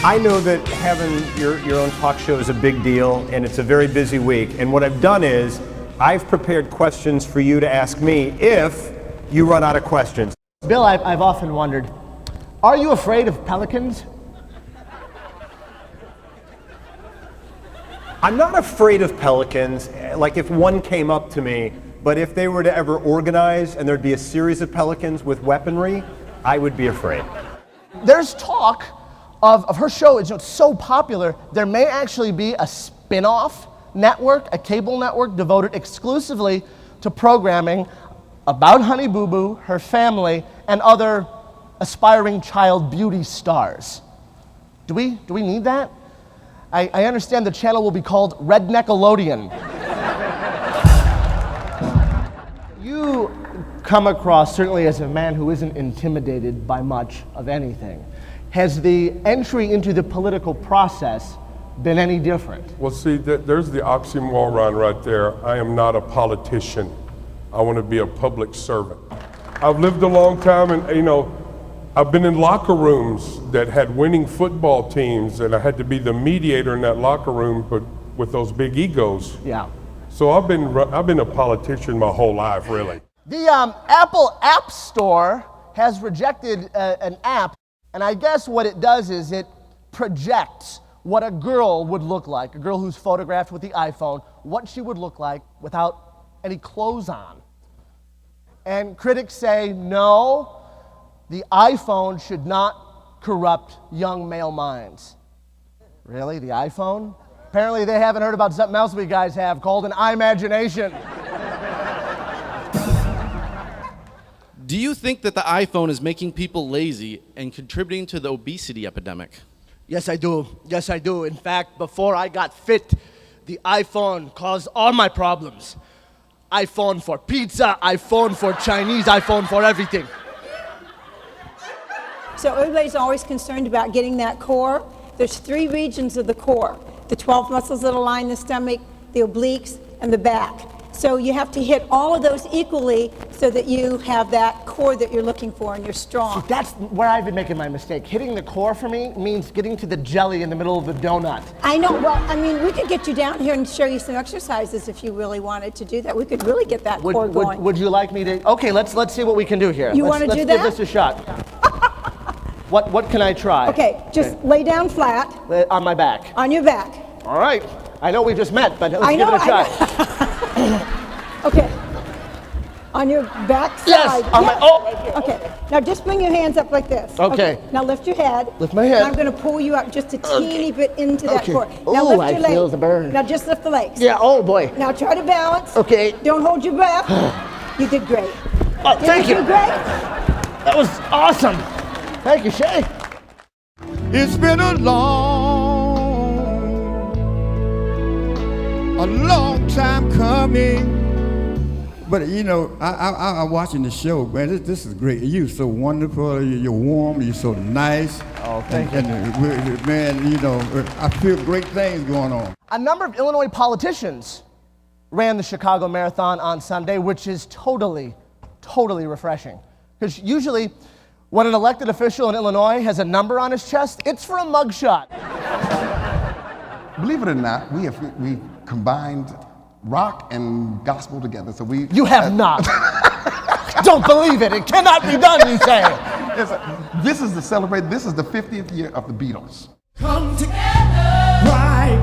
I know that having your own talk show is a big deal, and it's a very busy week. And what I've done is, I've prepared questions for you to ask me if you run out of questions. Bill, I've often wondered, are you afraid of pelicans? I'm not afraid of pelicans, like if one came up to me, but if they were to ever organize and there'd be a series of pelicans with weaponry, I would be afraid. There's talk of her show, it's so popular, there may actually be a spin-off network, a cable network devoted exclusively to programming about Honey Boo Boo, her family, and other aspiring child beauty stars. Do we need that? I understand the channel will be called Redneckelodian. You come across, certainly as a man who isn't intimidated by much of anything. Has the entry into the political process been any different? Well, see, there's the oxymoron right there. I am not a politician. I want to be a public servant. I've lived a long time, and I've been in locker rooms that had winning football teams, and I had to be the mediator in that locker room, but with those big egos. Yeah. So I've been a politician my whole life, really. The Apple App Store has rejected an app, and I guess what it does is it projects what a girl would look like, a girl who's photographed with the iPhone, what she would look like without any clothes on. And critics say, no, the iPhone should not corrupt young male minds. Really, the iPhone? Apparently they haven't heard about something else we guys have called an imagination. Do you think that the iPhone is making people lazy and contributing to the obesity epidemic? Yes, I do. Yes, I do. In fact, before I got fit, the iPhone caused all my problems. iPhone for pizza, iPhone for Chinese, iPhone for everything. So everybody's always concerned about getting that core. There's 3 regions of the core: the 12 muscles that align the stomach, the obliques, and the back. So you have to hit all of those equally so that you have that core that you're looking for and you're strong. See, that's where I've been making my mistake. Hitting the core for me means getting to the jelly in the middle of the donut. I know. Well, I mean, we could get you down here and show you some exercises if you really wanted to do that. We could really get that core going. Would you like me to? Okay, let's see what we can do here. You want to do that? Let's give this a shot. What can I try? Okay, just lay down flat. On my back. On your back. All right. I know we just met, but let's give it a try. Okay. On your back side. Yes. On my. Okay. Now just bring your hands up like this. Okay. Now lift your head. Lift my head. And I'm going to pull you up just a teeny bit into that core. Now Oh, lift I your legs. feel the burn. Now just lift the legs. Yeah. Oh boy. Now try to balance. Okay. Don't hold your breath. You did great. Oh, thank you. You did great. That was awesome. Thank you, Shay. It's been a long time coming. But I'm watching the show, man. This is great. You're so wonderful. You're warm. You're so nice. Oh, thank you. And man, I feel great things going on. A number of Illinois politicians ran the Chicago Marathon on Sunday, which is totally refreshing. Because usually, when an elected official in Illinois has a number on his chest, it's for a mugshot. Believe it or not, we combined rock and gospel together. So we. You have not. Don't believe it. It cannot be done, you say. This is to celebrate. This is the 50th year of the Beatles. Come together right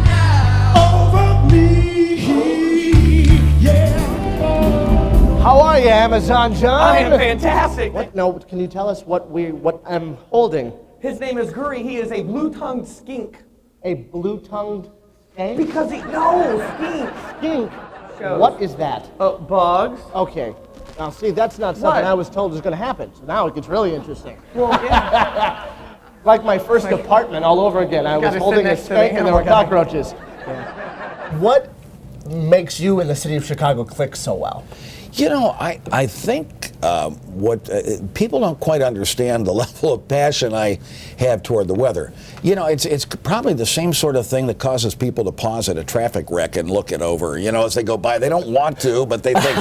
now over me, yeah. How are you, Amazon John? I am fantastic. What? No, can you tell us what I'm holding? His name is Guri. He is a blue-tongued skink. A blue-tongued skink? Because skink. Skink. Shows. What is that? Bugs. Okay. Now, see, that's not something I was told was going to happen. So now it gets really interesting. Well, yeah. Like my first apartment all over again. I was holding a skink and there were cockroaches. Yeah. What makes you in the city of Chicago click so well? I think what people don't quite understand the level of passion I have toward the weather. It's probably the same sort of thing that causes people to pause at a traffic wreck and look it over, as they go by. They don't want to, but they think,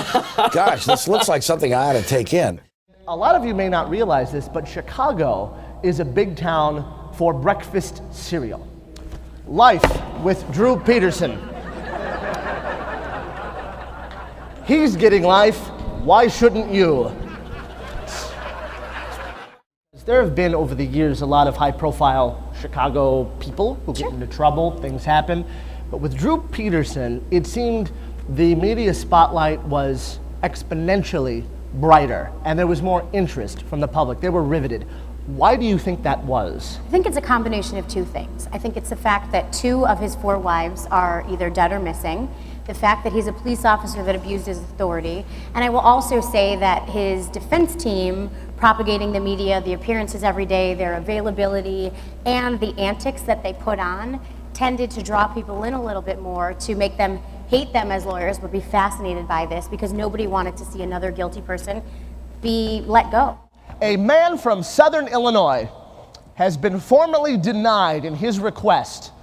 gosh, this looks like something I ought to take in. A lot of you may not realize this, but Chicago is a big town for breakfast cereal. Life with Drew Peterson. He's getting life. Why shouldn't you? There have been over the years a lot of high-profile Chicago people who get into trouble, things happen. But with Drew Peterson, it seemed the media spotlight was exponentially brighter and there was more interest from the public. They were riveted. Why do you think that was? I think it's a combination of two things. I think it's the fact that 2 of his 4 wives are either dead or missing, the fact that he's a police officer that abused his authority, and I will also say that his defense team propagating the media, the appearances every day, their availability, and the antics that they put on tended to draw people in a little bit more to make them hate them as lawyers, but be fascinated by this because nobody wanted to see another guilty person be let go. A man from Southern Illinois has been formally denied in his request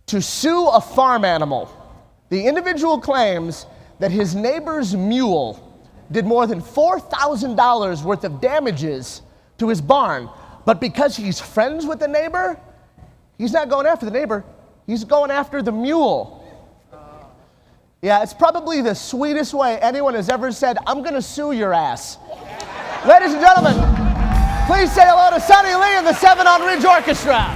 to sue a farm animal. The individual claims that his neighbor's mule did more than $4,000 worth of damages to his barn, but because he's friends with the neighbor, he's not going after the neighbor, he's going after the mule. Yeah, it's probably the sweetest way anyone has ever said, I'm gonna sue your ass. Ladies and gentlemen, please say hello to Sonny Lee and the 7 on Ridge Orchestra.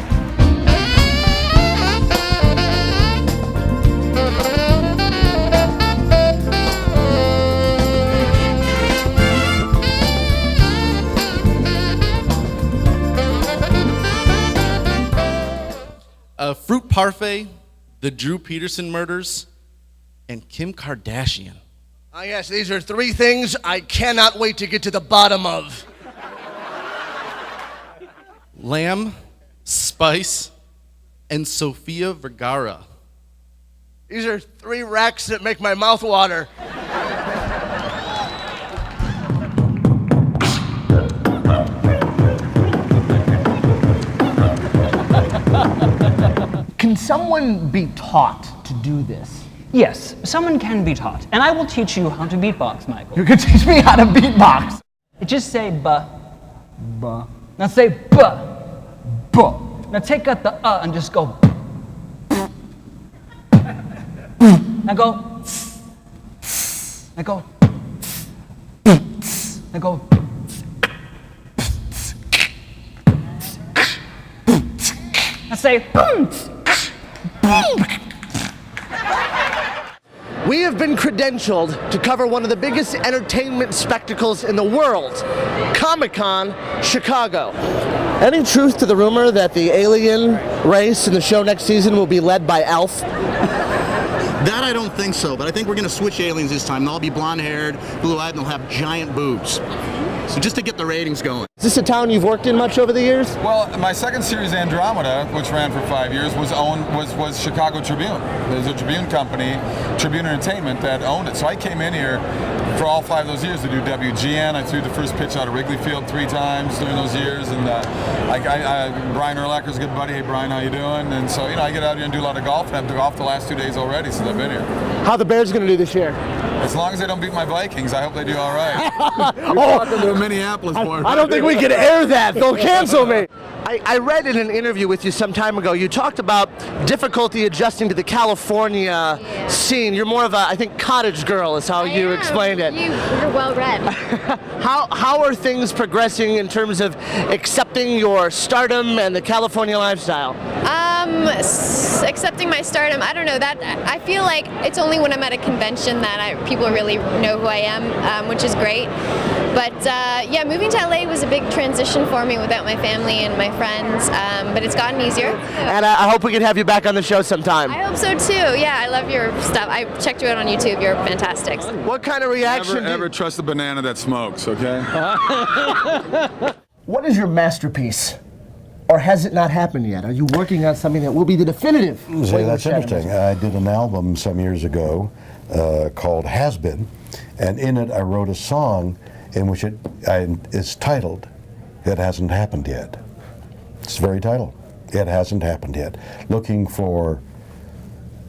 Fruit Parfait, the Drew Peterson murders, and Kim Kardashian. Ah, yes, these are 3 things I cannot wait to get to the bottom of. Lamb, Spice, and Sofia Vergara. These are 3 racks that make my mouth water. Can someone be taught to do this? Yes, someone can be taught, and I will teach you how to beatbox, Michael. You can teach me how to beatbox. Just say ba, ba. Now say ba, ba. Now take out the and just go. Now go. Now go. Now go. Now say. We have been credentialed to cover one of the biggest entertainment spectacles in the world, Comic-Con Chicago. Any truth to the rumor that the alien race in the show next season will be led by Alf? That I don't think so, but I think we're going to switch aliens this time. They'll all be blonde-haired, blue-eyed, and they'll have giant boobs. So just to get the ratings going. Is this a town you've worked in much over the years? Well, my second series, Andromeda, which ran for 5 years, was Chicago Tribune. There's a Tribune company, Tribune Entertainment, that owned it. So I came in here for all 5 of those years to do WGN. I threw the first pitch out of Wrigley Field 3 times during those years, and Brian Urlacher's a good buddy. Hey Brian, how you doing? And so I get out here and do a lot of golf, and I've golfed the last 2 days already since I've been here. How the Bears going to do this year? As long as they don't beat my Vikings, I hope they do all right. You're talking to a Minneapolis boy. I don't think we can air that. They'll cancel me. I read in an interview with you some time ago, you talked about difficulty adjusting to the California scene. You're more of a, I think, cottage girl is how you explained it. You're well read. How are things progressing in terms of accepting your stardom and the California lifestyle? Accepting my stardom, I don't know. That I feel like it's only when I'm at a convention that people really know who I am, which is great. But yeah, moving to LA was a big transition for me without my family and my friends, but it's gotten easier. And I hope we can have you back on the show sometime. I hope so too. Yeah, I love your stuff. I checked you out on YouTube. You're fantastic. What kind of reaction? Never trust a banana that smokes, okay? What is your masterpiece? Or has it not happened yet? Are you working on something that will be the definitive? See, that's interesting. I did an album some years ago called Has Been, and in it I wrote a song in which it's titled, It Hasn't Happened Yet. It's the very title. It hasn't happened yet. Looking for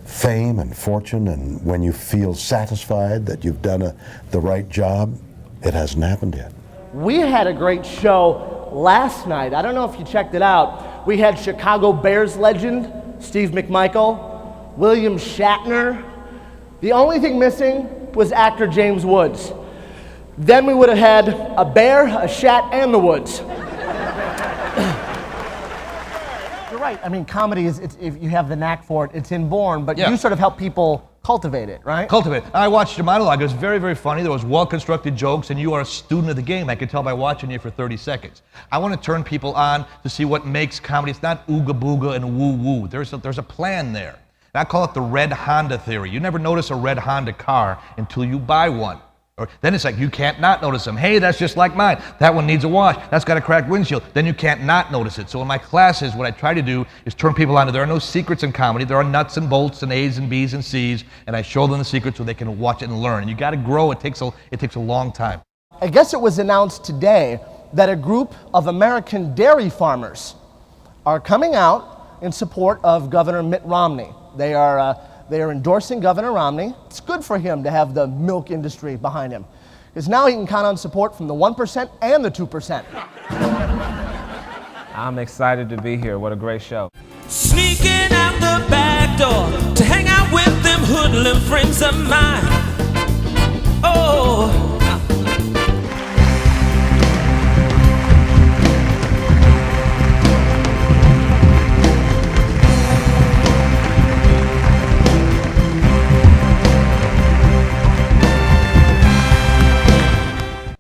fame and fortune, and when you feel satisfied that you've done the right job, it hasn't happened yet. We had a great show last night, I don't know if you checked it out, we had Chicago Bears legend Steve McMichael, William Shatner. The only thing missing was actor James Woods. Then we would have had a bear, a Shat, and the Woods. You're right. I mean, comedy is, if you have the knack for it, it's inborn, but you sort of help people cultivate it, right? Cultivate. I watched your monologue. It was very, very funny. There was well-constructed jokes, and you are a student of the game. I could tell by watching you for 30 seconds. I want to turn people on to see what makes comedy. It's not ooga booga and woo-woo. There's a plan there. And I call it the red Honda theory. You never notice a red Honda car until you buy one. Or then it's like, you can't not notice them. Hey, that's just like mine. That one needs a wash. That's got a cracked windshield. Then you can't not notice it. So in my classes, what I try to do is turn people on to there are no secrets in comedy. There are nuts and bolts and A's and B's and C's, and I show them the secrets so they can watch it and learn. And you got to grow. It takes a long time. I guess it was announced today that a group of American dairy farmers are coming out in support of Governor Mitt Romney. They are endorsing Governor Romney. It's good for him to have the milk industry behind him, because now he can count on support from the 1% and the 2%. I'm excited to be here. What a great show. Sneaking out the back door to hang out with them hoodlum friends of mine. Oh.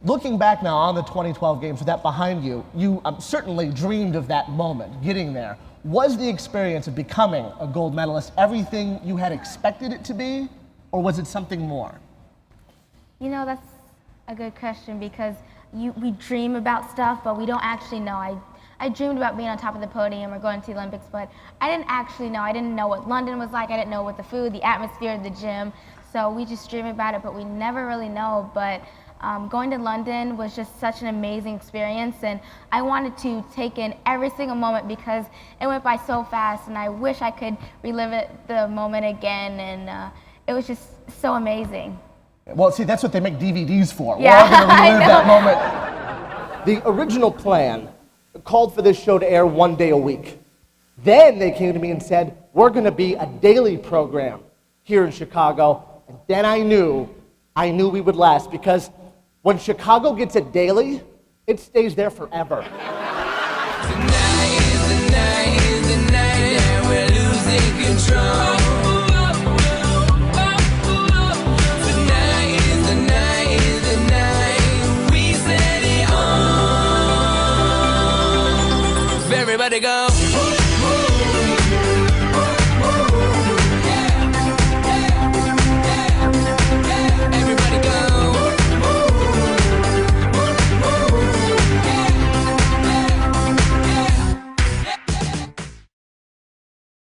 Looking back now on the 2012 games with that behind you, you certainly dreamed of that moment, getting there. Was the experience of becoming a gold medalist everything you had expected it to be, or was it something more? You know, that's a good question, because we dream about stuff, but we don't actually know. I dreamed about being on top of the podium or going to the Olympics, but I didn't actually know. I didn't know what London was like. I didn't know what the food, the atmosphere, the gym. So we just dream about it, but we never really know. But going to London was just such an amazing experience, and I wanted to take in every single moment because it went by so fast, and I wish I could relive the moment again, and it was just so amazing. Well, see, that's what they make DVDs for. Yeah, we're all going to relive that moment. The original plan called for this show to air 1 day a week. Then they came to me and said, we're going to be a daily program here in Chicago, and then I knew we would last, because when Chicago gets it daily, it stays there forever. Everybody go.